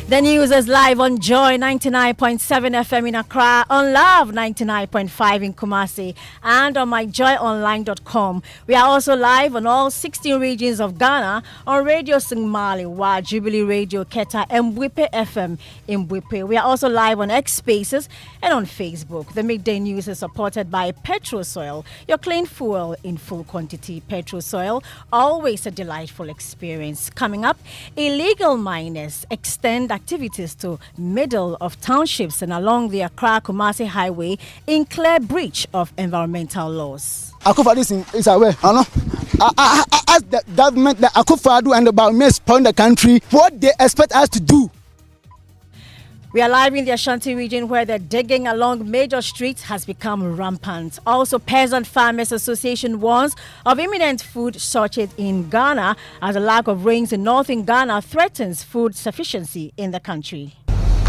The news is live on Joy 99.7 FM in Accra, on Love 99.5 in Kumasi, and on myjoyonline.com. We are also live on all 16 regions of Ghana on Radio Singmali, Wa Jubilee Radio Keta, and Mwipe FM in Mwipe. We are also live on X Spaces and on Facebook. The Midday News is supported by Petrosoil, your clean fuel in full quantity. Petrosoil, always a delightful experience. Coming up, illegal miners extend activities to middle of townships and along the Accra-Kumasi highway in clear breach of environmental laws. Akufo is aware. I ask the government that Akufo and about me expand the country what they expect us to do. We are live in the Ashanti region where the digging along major streets has become rampant. Also, Peasant Farmers Association warns of imminent food shortage in Ghana as a lack of rains in northern Ghana threatens food sufficiency in the country.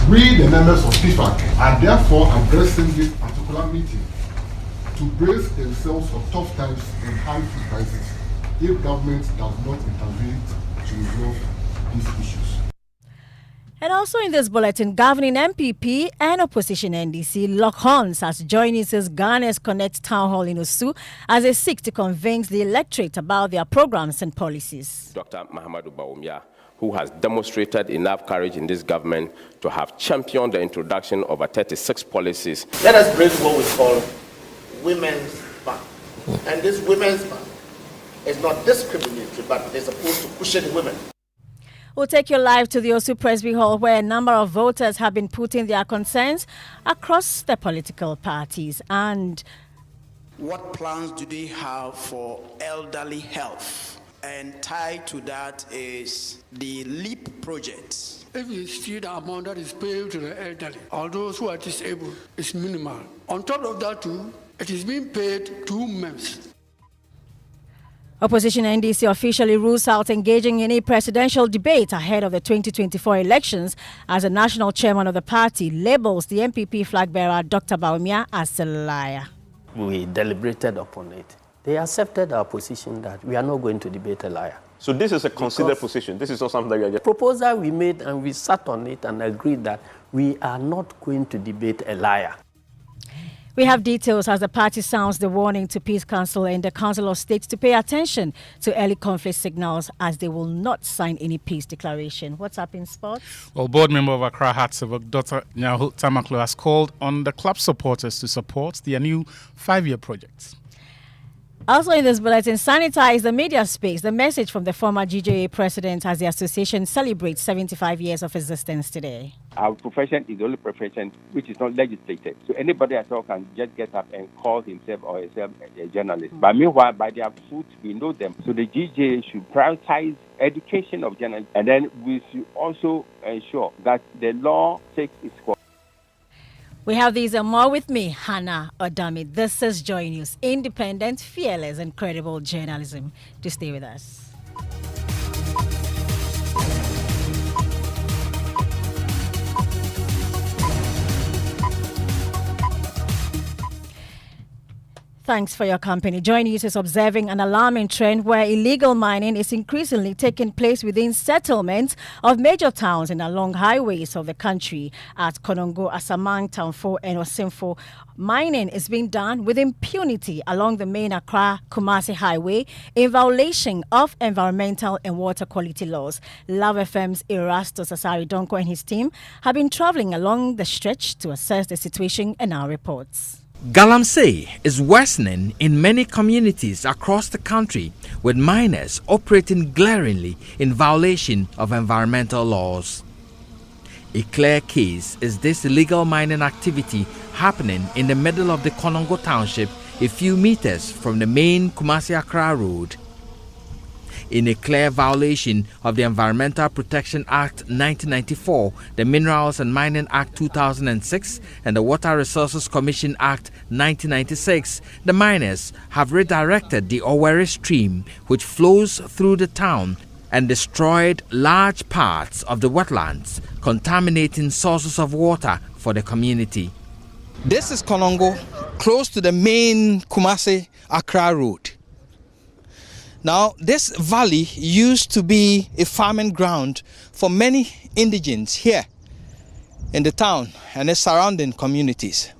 We, the members of PFAC, are therefore addressing this particular meeting to brace themselves for tough times and high food prices if government does not intervene to resolve these issues. And also in this bulletin, governing MPP and opposition NDC lock horns as joins Ghana's Connect Town Hall in Osu as they seek to convince the electorate about their programs and policies. Dr. Mahamadou Bawumia, who has demonstrated enough courage in this government to have championed the introduction of 36 policies. Let us bring what we call women's ban. And this women's ban is not discriminatory, but it's supposed to cushion women. We'll take you live to the Osu Presby Hall where a number of voters have been putting their concerns across the political parties. And what plans do they have for elderly health? And tied to that is the LEAP project. If you see the amount that is paid to the elderly, all those who are disabled, is minimal. On top of that too, it is being paid 2 months. opposition NDC officially rules out engaging in a presidential debate ahead of the 2024 elections as the national chairman of the party labels the MPP flag bearer Dr. Bawumia as a liar. We deliberated upon it. They accepted our position that we are not going to debate a liar. So this is a considered position. This is not something that you are just... Proposal we made and we sat on it and agreed that we are not going to debate a liar. We have details as the party sounds the warning to Peace Council and the Council of States to pay attention to early conflict signals as they will not sign any peace declaration. What's up in sports? Well, board member of Accra Hearts-Civic, Dr. Nyaho Tamaklo, has called on the club supporters to support their new 5-year project. Also in this bulletin, sanitize the media space. The message from the former GJA president as the association celebrates 75 years of existence today. Our profession is the only profession which is not legislated. So anybody at all can just get up and call himself or herself a journalist. But meanwhile, by their fruit, we know them. So the GJA should prioritize education of journalists. And then we should also ensure that the law takes its course. We have these and more with me, Hannah Odame. This is Joy News, independent, fearless, and credible journalism. Do stay with us. Thanks for your company. Joy News is observing an alarming trend where illegal mining is increasingly taking place within settlements of major towns and along highways of the country. At Konongo, Asamang, Townfo, and Osimfo, mining is being done with impunity along the main Accra-Kumasi highway in violation of environmental and water quality laws. Love FM's Erastus Asari Donko and his team have been traveling along the stretch to assess the situation in our reports. Galamsey is worsening in many communities across the country, with miners operating glaringly in violation of environmental laws. A clear case is this illegal mining activity happening in the middle of the Konongo township, a few meters from the main Kumasi-Accra road. In a clear violation of the Environmental Protection Act 1994, the Minerals and Mining Act 2006, and the Water Resources Commission Act 1996, the miners have redirected the Owerri stream, which flows through the town, and destroyed large parts of the wetlands, contaminating sources of water for the community. This is Konongo, close to the main Kumasi-Accra road. Now, this valley used to be a farming ground for many indigents here in the town and its surrounding communities.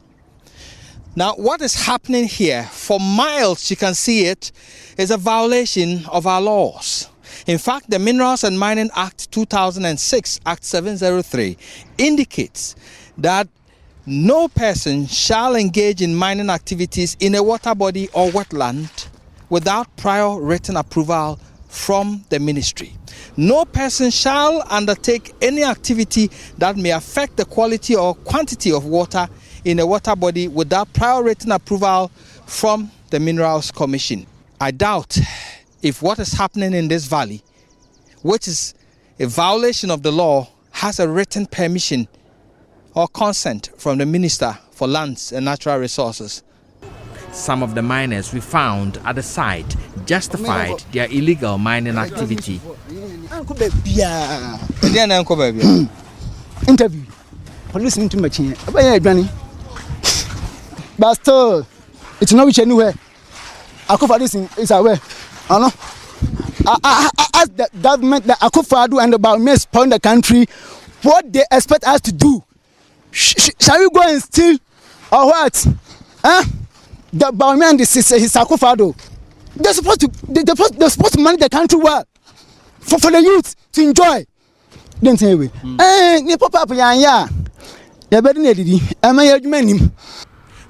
Now, what is happening here, for miles you can see it, is a violation of our laws. In fact, the Minerals and Mining Act 2006, Act 703, indicates that no person shall engage in mining activities in a water body or wetland without prior written approval from the ministry. No person shall undertake any activity that may affect the quality or quantity of water in a water body without prior written approval from the Minerals Commission. I doubt if what is happening in this valley, which is a violation of the law, has a written permission or consent from the Minister for Lands and Natural Resources. Some of the miners we found at the site justified their illegal mining activity. Interview. Police into machine. But still, it's not which anywhere. Akufo is aware. I ask the government that Akufo and about me spoil the country, what they expect us to do. Shall we go and steal or what? Huh? The Bauman and his Akufo. They're supposed to manage the country well for the youth to enjoy. Don't say we.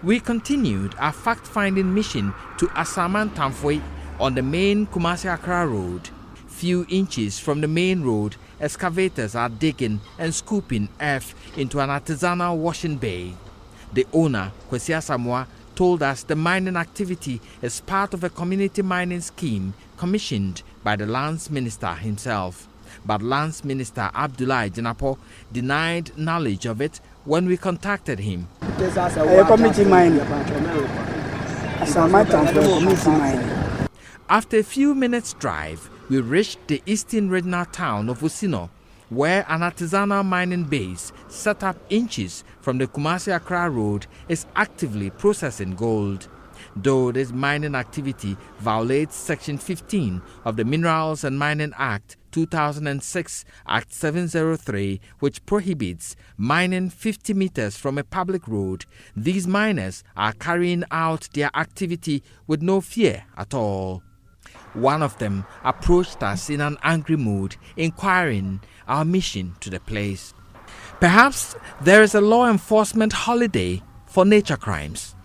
We continued our fact-finding mission to Asaman Tamfoi on the main Kumasi-Accra road. Few inches from the main road, excavators are digging and scooping earth into an artisanal washing bay. The owner, Kwesi Asamoah, told us the mining activity is part of a community mining scheme commissioned by the Lands Minister himself. But Lands Minister Abdullahi Jinapo denied knowledge of it when we contacted him. Community mining. After a few minutes' drive, we reached the eastern regional town of Osino, where an artisanal mining base set up inches from the Kumasi-Accra road is actively processing gold. Though this mining activity violates Section 15 of the Minerals and Mining Act 2006, Act 703, which prohibits mining 50 meters from a public road, these miners are carrying out their activity with no fear at all. One of them approached us in an angry mood, inquiring our mission to the place. Perhaps there is a law enforcement holiday for nature crimes.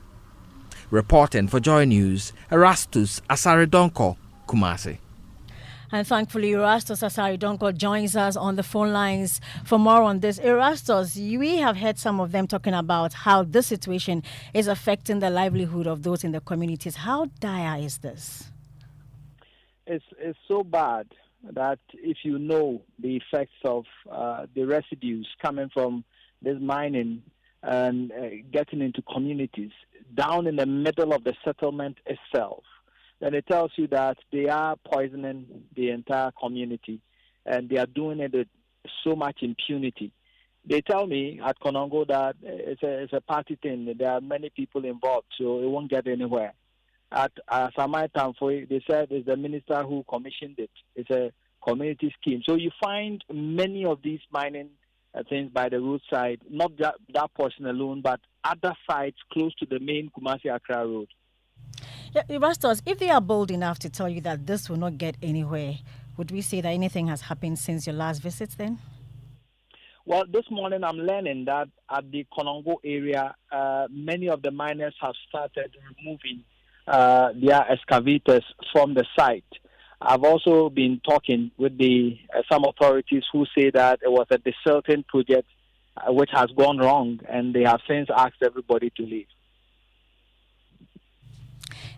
Reporting for Joy News, Erastus Asaridonko, Kumasi. And thankfully, Erastus Asaridonko joins us on the phone lines for more on this. Erastus, we have heard some of them talking about how this situation is affecting the livelihood of those in the communities. How dire is this? It's so bad that if you know the effects of the residues coming from this mining and getting into communities down in the middle of the settlement itself, then it tells you that they are poisoning the entire community and they are doing it with so much impunity. They tell me at Konongo that it's a party thing. There are many people involved, so it won't get anywhere. At Samai Tamfoi, they said it's the minister who commissioned it. It's a community scheme. So you find many of these mining things by the roadside, not that portion alone, but other sites close to the main Kumasi-Accra road. Yeah, Erastus, if they are bold enough to tell you that this will not get anywhere, would we say that anything has happened since your last visit then? Well, this morning I'm learning that at the Konongo area, many of the miners have started removing their excavators from the site. I've also been talking with some authorities who say that it was a desilting project which has gone wrong, and they have since asked everybody to leave.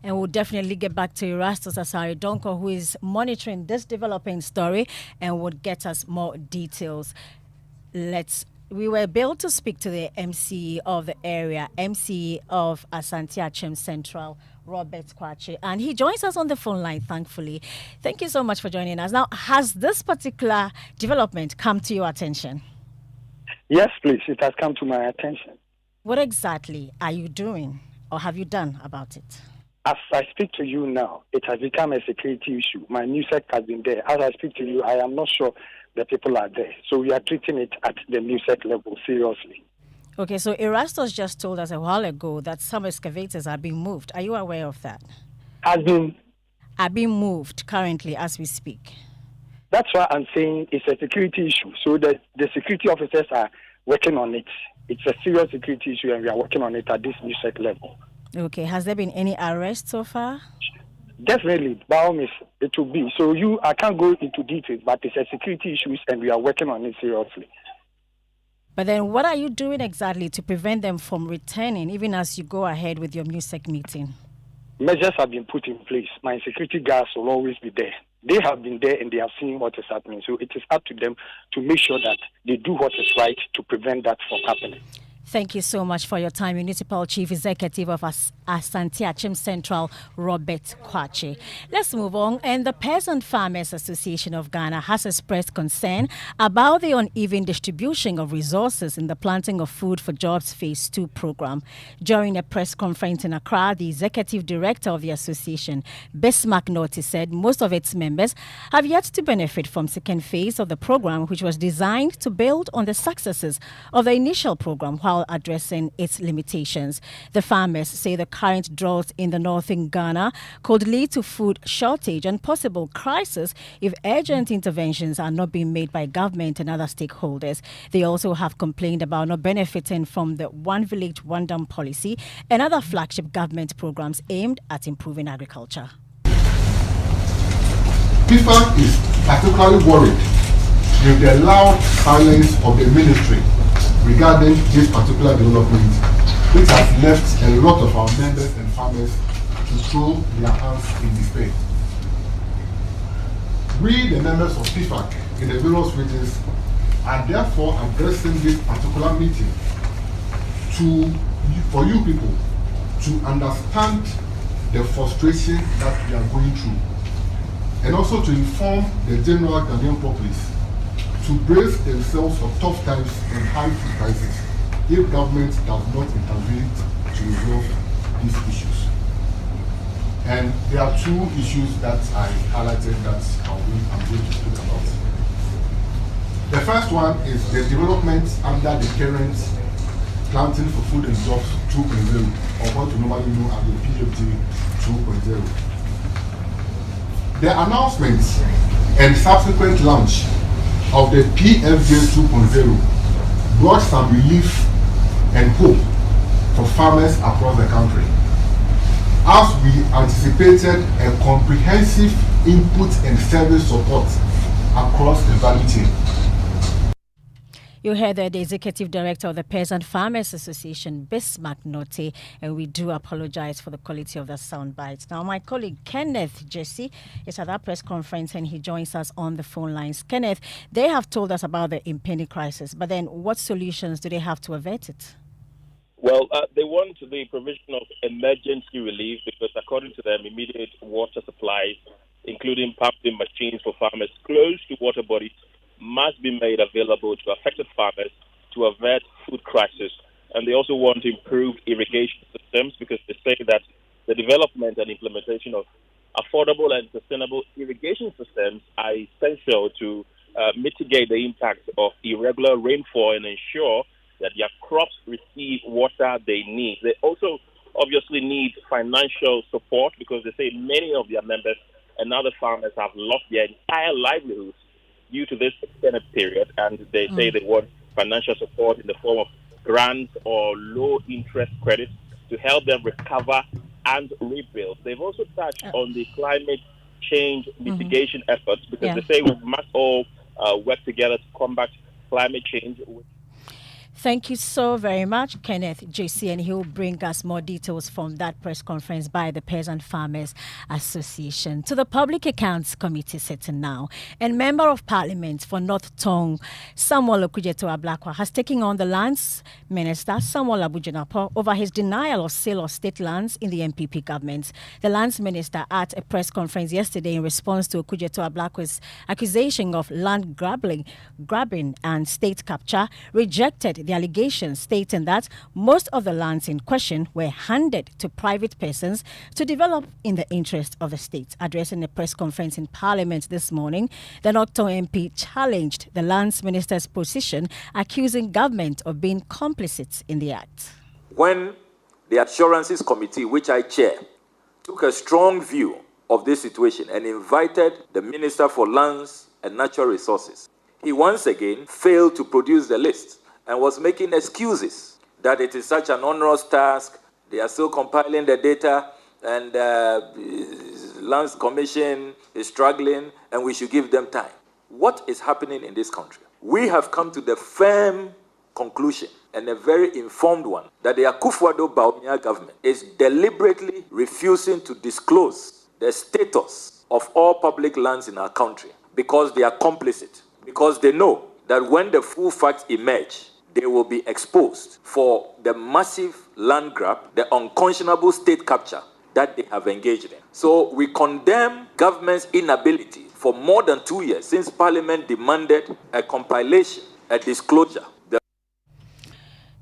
And we'll definitely get back to Erastus Asaridonko, who is monitoring this developing story and would get us more details. We were able to speak to the MC of the area, MC of Asante Achem Central, Robert Kwache, and he joins us on the phone line, thankfully. Thank you so much for joining us. Now, has this particular development come to your attention? Yes, please. It has come to my attention. What exactly are you doing or have you done about it? As I speak to you now, it has become a security issue. My MUSEC has been there. As I speak to you, I am not sure the people are there. So we are treating it at the MUSEC level seriously. Okay, so Erastus just told us a while ago that some excavators are being moved. Are you aware of that? Are being moved currently as we speak. That's why I'm saying it's a security issue. So the security officers are working on it. It's a serious security issue, and we are working on it at this MUSEC level. Okay, has there been any arrests so far? Definitely, by all means, it will be. So I can't go into details, but it's a security issue, and we are working on it seriously. But then what are you doing exactly to prevent them from returning, even as you go ahead with your MUSEC meeting? Measures have been put in place. My security guards will always be there. They have been there and they have seen what is happening. So it is up to them to make sure that they do what is right to prevent that from happening. Thank you so much for your time, Municipal Chief Executive of Asante Achim Central, Robert Kwache. Let's move on. And the Peasant Farmers Association of Ghana has expressed concern about the uneven distribution of resources in the Planting of Food for Jobs Phase 2 program. During a press conference in Accra, the executive director of the association, Bismarck Norty, said most of its members have yet to benefit from second phase of the program, which was designed to build on the successes of the initial program while addressing its limitations. The farmers say the current drought in the northern Ghana could lead to food shortage and possible crisis if urgent interventions are not being made by government and other stakeholders. They also have complained about not benefiting from the One Village, One Dam policy and other flagship government programs aimed at improving agriculture. FIFA is particularly worried with the loud silence of the ministry regarding this particular development, which has left a lot of our members and farmers to throw their hands in despair. We, the members of FIFA in the various regions, are therefore addressing this particular meeting for you people to understand the frustration that we are going through, and also to inform the general Ghanaian populace to brace themselves for tough times and high food prices if government does not intervene to resolve these issues. And there are two issues that I highlighted that I'm going to speak about. The first one is the development under the current Planting for Food and Jobs 2.0, or what we normally know as the PFJ 2.0. The announcements and subsequent launch of the PFJ 2.0 brought some relief and hope for farmers across the country, as we anticipated a comprehensive input and service support across the value chain. You heard the executive director of the Peasant Farmers Association, Bismarck Norty, and we do apologize for the quality of the sound bites. Now, my colleague Kenneth Jesse is at that press conference and he joins us on the phone lines. Kenneth, they have told us about the impending crisis, but then what solutions do they have to avert it? Well, they want the provision of emergency relief because, according to them, immediate water supplies, including pumping machines for farmers close to water bodies, must be made available to affected farmers to avert food crisis. And they also want to improve irrigation systems because they say that the development and implementation of affordable and sustainable irrigation systems are essential to mitigate the impact of irregular rainfall and ensure that their crops receive water they need. They also obviously need financial support because they say many of their members and other farmers have lost their entire livelihoods due to this extended period, and they say they want financial support in the form of grants or low-interest credits to help them recover and rebuild. They've also touched on the climate change mitigation efforts because they say we must all work together to combat climate change. Thank you so very much, Kenneth JC, and he'll bring us more details from that press conference by the Peasant Farmers Association. To the Public Accounts Committee sitting now, and Member of Parliament for North Tong, Samuel Okujeto Ablakwa, has taken on the Lands Minister, Samuel Abujanapo, over his denial of sale of state lands in the MPP government. The Lands Minister, at a press conference yesterday in response to Okujeto Ablakwa's accusation of land grabbing and state capture, rejected the allegations, stating that most of the lands in question were handed to private persons to develop in the interest of the state. Addressing a press conference in Parliament this morning, the Nocton MP challenged the Lands Minister's position, accusing government of being complicit in the act. When the Assurances Committee, which I chair, took a strong view of this situation and invited the Minister for Lands and Natural Resources, he once again failed to produce the list and was making excuses that it is such an onerous task, they are still compiling the data, and Lands Commission is struggling, and we should give them time. What is happening in this country? We have come to the firm conclusion, and a very informed one, that the Akufo-Addo government is deliberately refusing to disclose the status of all public lands in our country because they are complicit, because they know that when the full facts emerge, they will be exposed for the massive land grab, the unconscionable state capture that they have engaged in. So we condemn government's inability for more than 2 years since Parliament demanded a compilation, a disclosure.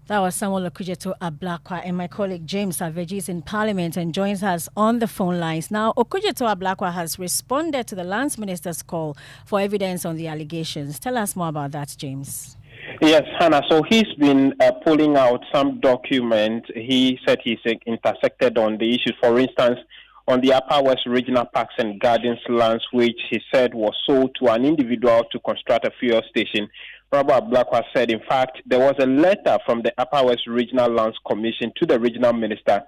That was Samuel Okujeto Ablakwa, and my colleague James Aveji is in Parliament and joins us on the phone lines. Now, Okujeto Ablakwa has responded to the Lands Minister's call for evidence on the allegations. Tell us more about that, James. Yes, Hannah. So he's been pulling out some documents. He said he's intersected on the issue. For instance, on the Upper West Regional Parks and Gardens lands, which he said was sold to an individual to construct a fuel station. Robert Ablakwa said, in fact, there was a letter from the Upper West Regional Lands Commission to the regional minister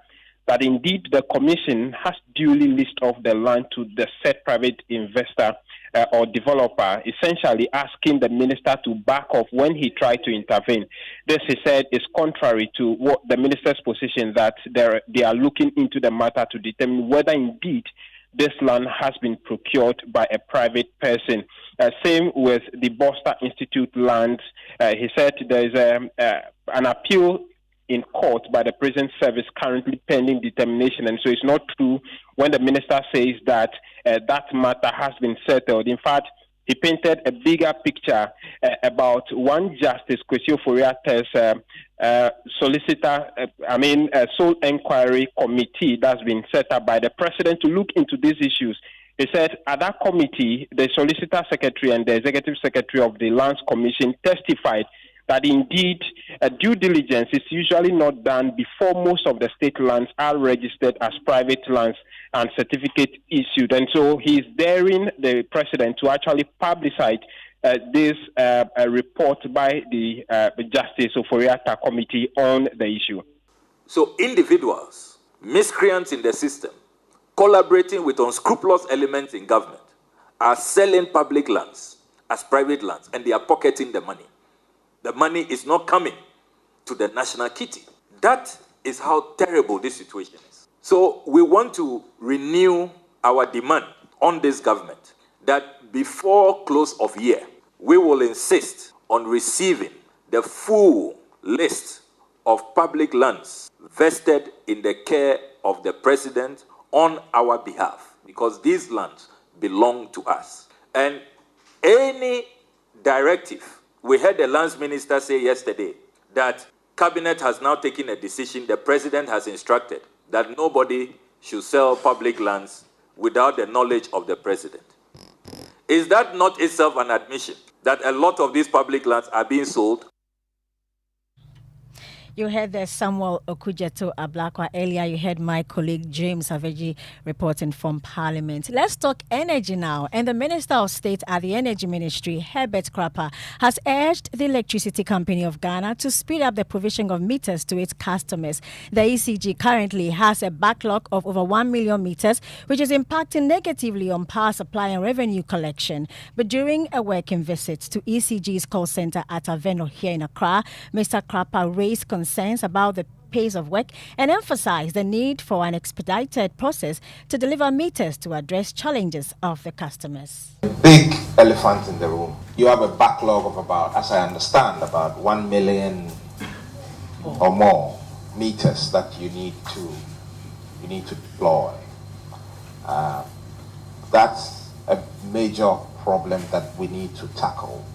that indeed the commission has duly listed off the land to the said private investor or developer, essentially asking the minister to back off when he tried to intervene. This, he said, is contrary to what the minister's position that they are looking into the matter to determine whether indeed this land has been procured by a private person. Same with the Boster Institute land. He said there is an appeal in court by the prison service currently pending determination, and so it's not true when the minister says that that matter has been settled. In fact, he painted a bigger picture about one Justice Kwesi Ofori-Attah's sole inquiry committee that's been set up by the president to look into these issues. He said at that committee, the Solicitor Secretary and the Executive Secretary of the Lands Commission testified that indeed due diligence is usually not done before most of the state lands are registered as private lands and certificate issued. And so he's daring the president to actually publicize this report by the Justice Ofori-Attah committee on the issue. So individuals, miscreants in the system, collaborating with unscrupulous elements in government, are selling public lands as private lands, and they are pocketing the money. The money is not coming to the national kitty. That is how terrible this situation is. So we want to renew our demand on this government that before close of year, we will insist on receiving the full list of public lands vested in the care of the president on our behalf, because these lands belong to us. And any directive, we heard the lands minister say yesterday that cabinet has now taken a decision, the president has instructed that nobody should sell public lands without the knowledge of the president. Is that not itself an admission that a lot of these public lands are being sold? You heard the Samuel Okujeto Ablakwa earlier. You heard my colleague James Aveji reporting from Parliament. Let's talk energy now. And the Minister of State at the Energy Ministry, Herbert Krapah, has urged the Electricity Company of Ghana to speed up the provision of meters to its customers. The ECG currently has a backlog of over 1 million meters, which is impacting negatively on power supply and revenue collection. But during a working visit to ECG's call center at Aveno here in Accra, Mr. Krapah raised concerns about the pace of work and emphasized the need for an expedited process to deliver meters to address challenges of the customers. Big elephant in the room. You have a backlog of about, as I understand, about 1 million or more meters that you need to deploy. That's a major problem that we need to tackle.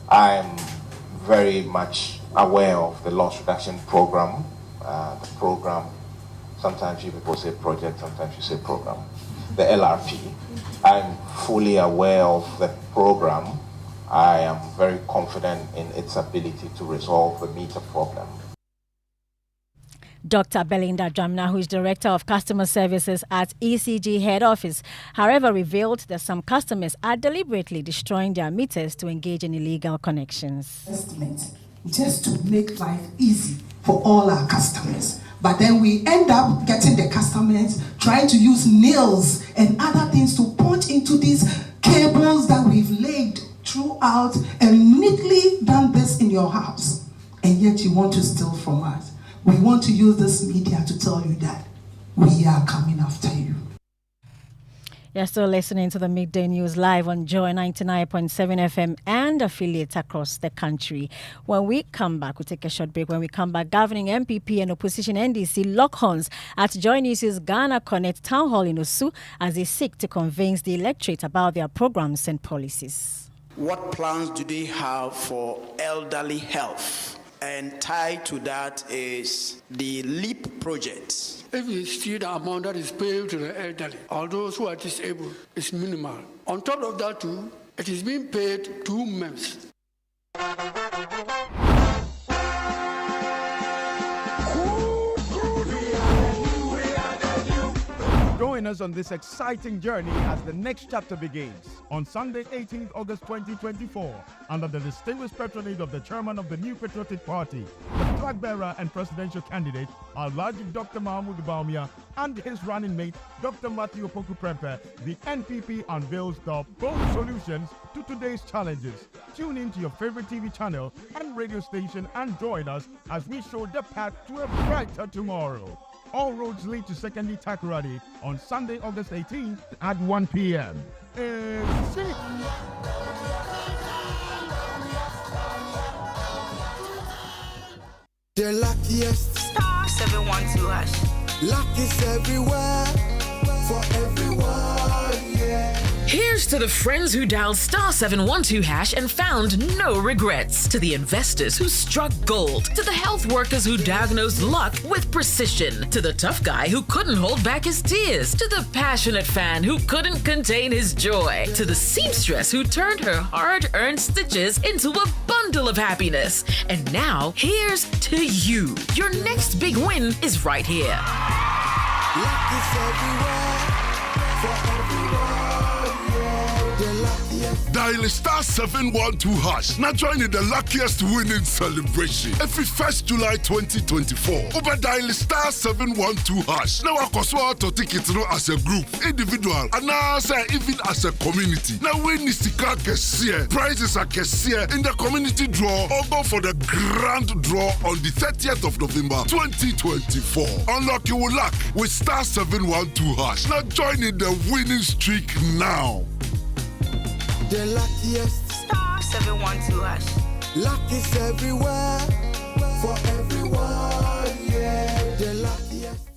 I'm very much aware of the loss reduction program. The program, sometimes you people say project, sometimes you say program. The LRP. I'm fully aware of the program. I am very confident in its ability to resolve the meter problem. Dr. Belinda Jamna, who is Director of Customer Services at ECG Head Office, however, revealed that some customers are deliberately destroying their meters to engage in illegal connections. Just to make life easy for all our customers. But then we end up getting the customers trying to use nails and other things to punch into these cables that we've laid throughout and neatly done this in your house. And yet you want to steal from us. We want to use this media to tell you that we are coming after you. You're still listening to the Midday News live on Joy 99.7 FM and affiliates across the country. When we come back, we'll take a short break. When we come back, governing MPP and opposition NDC lock horns at Joy News' Ghana Connect Town Hall in Osu as they seek to convince the electorate about their programs and policies. What plans do they have for elderly health? And tied to that is the LEAP project. If you see the amount that is paid to the elderly, all those who are disabled, is minimal. On top of that too, it is being paid 2 months. Join us on this exciting journey as the next chapter begins on Sunday, 18th August 2024, under the distinguished patronage of the chairman of the New Patriotic Party, the flag bearer and presidential candidate, Alhaji Dr. Mahmoud Bawumia, and his running mate, Dr. Matthew Opoku Prempeh. The NPP unveils the bold solutions to today's challenges. Tune in to your favorite TV channel and radio station and join us as we show the path to a brighter tomorrow. All roads lead to Secondary Takoradi on Sunday, August 18th at 1 p.m. The luckiest star 712 hash. Luck is everywhere for everyone, yeah. Here's to the friends who dialed star 712 hash and found no regrets. To the investors who struck gold. To the health workers who diagnosed luck with precision. To the tough guy who couldn't hold back his tears. To the passionate fan who couldn't contain his joy. To the seamstress who turned her hard-earned stitches into a bundle of happiness. And now, here's to you. Your next big win is right here. Luck is everywhere for everyone. Dial star 712 hash. Now join in the luckiest winning celebration. Every 1st July 2024. Over dial star 712 hash. Now I cost to tickets as a group, individual, and now even as a community. Now win is the prizes are in the community draw or go for the grand draw on the 30th of November 2024. Unlock your luck with star 712 hash. Now join in the winning streak now. The luckiest star 712 hash. Luck is everywhere for everyone, yeah. The luckiest.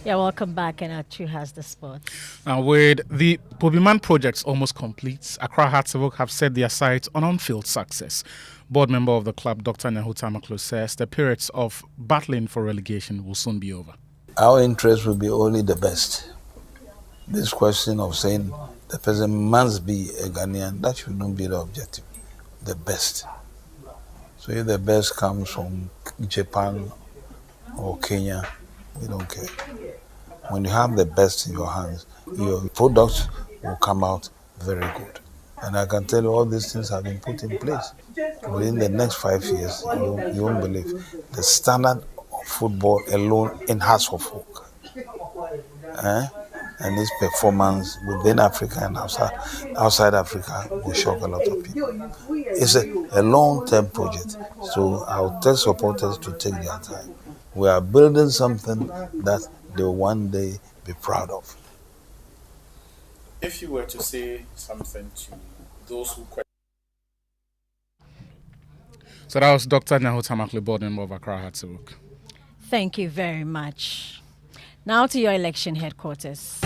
Yeah, welcome back, and Achu has the spot. With the Bobiman projects almost complete, Accra Hearts of Oak have set their sights on on-field success. Board member of the club, Dr. Nyaho Tamaklo, says the periods of battling for relegation will soon be over. Our interest will be only the best. This question of saying the person must be a Ghanaian, that should not be the objective. The best. So if the best comes from Japan or Kenya, we don't care. When you have the best in your hands, your products will come out very good. And I can tell you all these things have been put in place. Within the next 5 years, you won't believe the standard of football alone in Hearts of Oak. And this performance within Africa and outside Africa will shock a lot of people. It's a long-term project, so I will tell supporters to take their time. We are building something that they will one day be proud of. If you were to say something to those who question. So that was Dr. Nehotamakle, board member of Accra Hatzibuk. Thank you very much. Now to your election headquarters.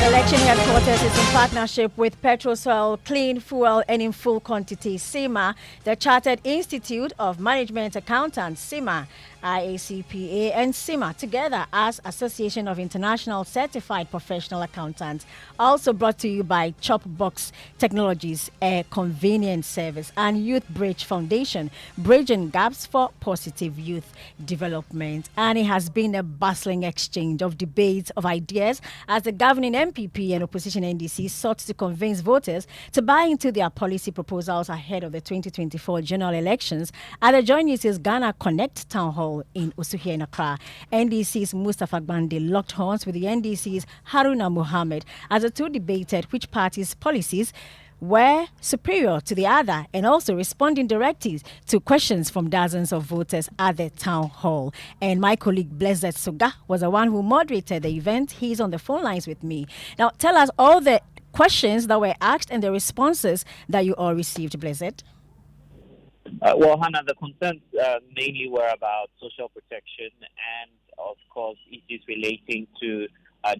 Election headquarters is in partnership with Petrosol Clean Fuel and in Full Quantity CIMA, the Chartered Institute of Management Accountants CIMA, IACPA and CIMA together as Association of International Certified Professional Accountants. Also brought to you by Chopbox Technologies, a convenience service, and Youth Bridge Foundation, bridging gaps for positive youth development. And it has been a bustling exchange of debates of ideas as the governing MPP and opposition NDC sought to convince voters to buy into their policy proposals ahead of the 2024 general elections at the Joy News' Ghana Connect Town Hall in Osuhia in Accra. NDC's Mustafa Gbande locked horns with the NDC's Haruna Mohammed as the two debated which party's policies were superior to the other and also responding directly to questions from dozens of voters at the town hall. And my colleague Blessed Soga was the one who moderated the event. He's on the phone lines with me. Now, tell us all the questions that were asked and the responses that you all received, Blessed. Well, Hannah, the concerns mainly were about social protection and, of course, issues relating to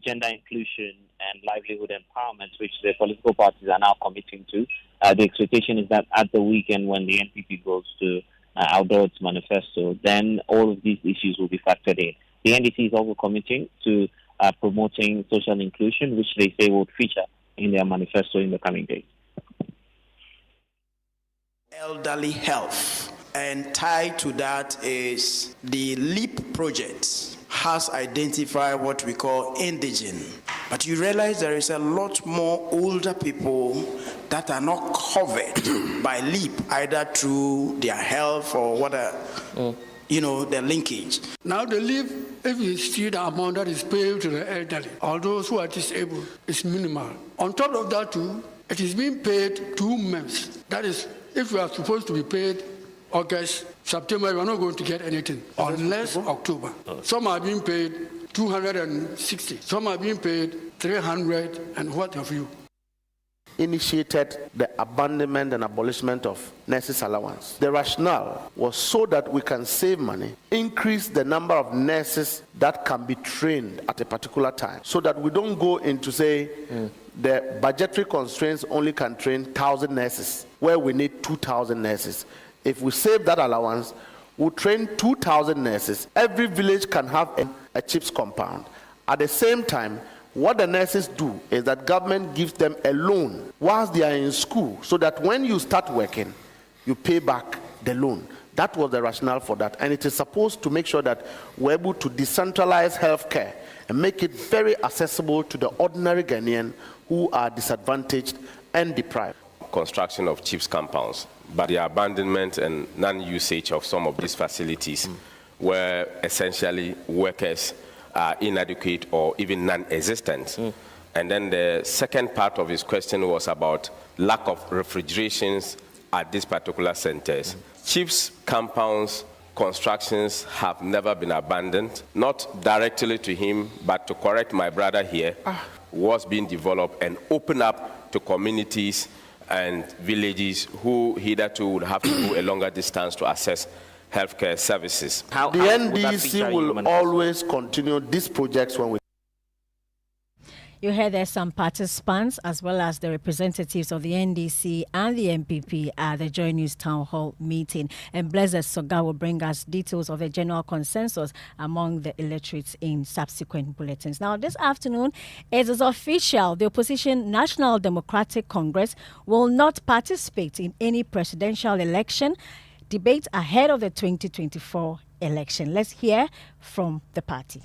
gender inclusion and livelihood empowerment, which the political parties are now committing to. The expectation is that at the weekend, when the NPP goes to outdoor its manifesto, then all of these issues will be factored in. The NDC is also committing to promoting social inclusion, which they say will feature in their manifesto in the coming days. Elderly health, and tied to that is the LEAP project has identified what we call indigent. But you realize there is a lot more older people that are not covered by LEAP, either through their health or whatever, their linkage. Now the LEAP, if you see the amount that is paid to the elderly, or those who are disabled, is minimal. On top of that too, it is being paid 2 months. That is, if we are supposed to be paid August, September, we are not going to get anything unless October. Some are being paid 260. Some are being paid 300 and what have you. Initiated the abandonment and abolishment of nurses' allowance. The rationale was so that we can save money, increase the number of nurses that can be trained at a particular time, so that we don't go into, say, the budgetary constraints only can train 1,000 nurses, where we need 2,000 nurses. If we save that allowance, we'll train 2,000 nurses. Every village can have a CHIPS compound. At the same time, what the nurses do is that government gives them a loan whilst they are in school, so that when you start working, you pay back the loan. That was the rationale for that. And it is supposed to make sure that we're able to decentralize healthcare and make it very accessible to the ordinary Ghanaian who are disadvantaged and deprived. Construction of CHIPS compounds, but the abandonment and non-usage of some of these facilities where essentially workers are inadequate or even non-existent. And then the second part of his question was about lack of refrigerations at these particular centers. CHIPS compounds constructions have never been abandoned, not directly to him, but to correct my brother here, was being developed and open up to communities and villages who hitherto would have to go a longer distance to access healthcare services. The NDC will always continue these projects when we... You heard there some participants as well as the representatives of the NDC and the MPP at the Joy News Town Hall meeting. And Blessed Soga will bring us details of the general consensus among the electorates in subsequent bulletins. Now, this afternoon, it is official. The opposition National Democratic Congress will not participate in any presidential election debate ahead of the 2024 election. Let's hear from the party.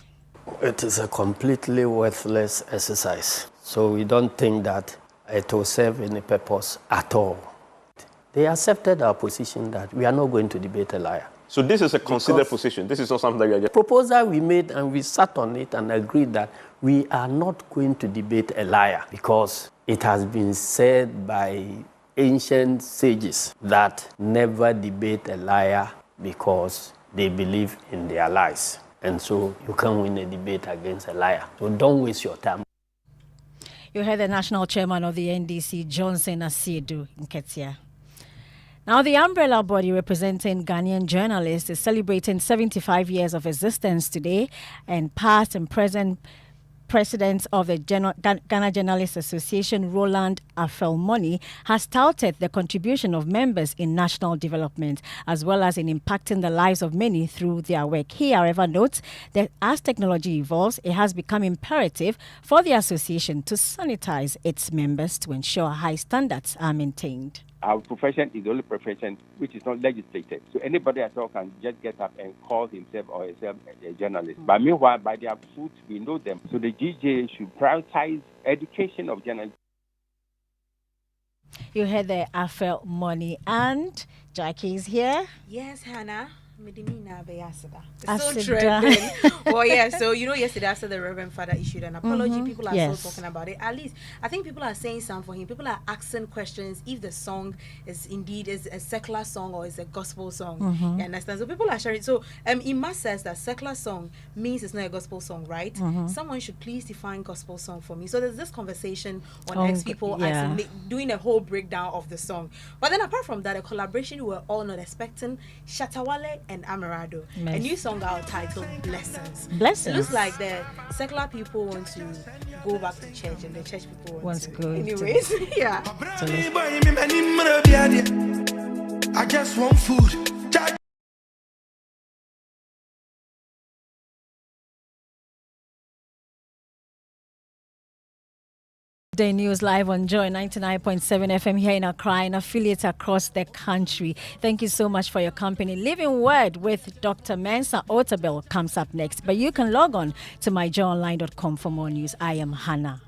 It is a completely worthless exercise. So we don't think that it will serve any purpose at all. They accepted our position that we are not going to debate a liar. So this is a considered position. This is not something that we are just... Proposal we made and we sat on it and agreed that we are not going to debate a liar because it has been said by ancient sages that never debate a liar because they believe in their lies. And so you can't win a debate against a liar. So don't waste your time. You heard the national chairman of the NDC, Johnson Asiedu Nketia. Now, the umbrella body representing Ghanaian journalists is celebrating 75 years of existence today, and past and present President of the Ghana Journalists Association, Roland Afelmoni, has touted the contribution of members in national development as well as in impacting the lives of many through their work. He, however, notes that as technology evolves, it has become imperative for the association to sanitize its members to ensure high standards are maintained. Our profession is the only profession which is not legislated. So anybody at all can just get up and call himself or herself a journalist. But meanwhile, by their fruits, we know them. So the GJ should prioritize education of journalists. You heard the Afel money, and Jackie is here. Yes, Hannah. It's Asida. so trending. Well, yeah, so yesterday after the Reverend Father issued an apology, people are still talking about it. At least I think people are saying something for him. People are asking questions if the song is indeed a secular song or is a gospel song. You understand? So people are sharing. So Ima says that secular song means it's not a gospel song, right? Someone should please define gospel song for me. So there's this conversation on X, people doing a whole breakdown of the song. But then apart from that, a collaboration we were all not expecting, Shatawale and Amarado. A new song out titled Blessings. Blessings. It looks like the secular people want to go back to church and the church people want to go. Anyways, yeah. I just want food. Day News live on Joy 99.7 FM here in Accra and affiliates across the country. Thank you so much for your company. Living Word with Dr. Mensa Otabil comes up next, but you can log on to myjoyonline.com for more news. I am Hannah.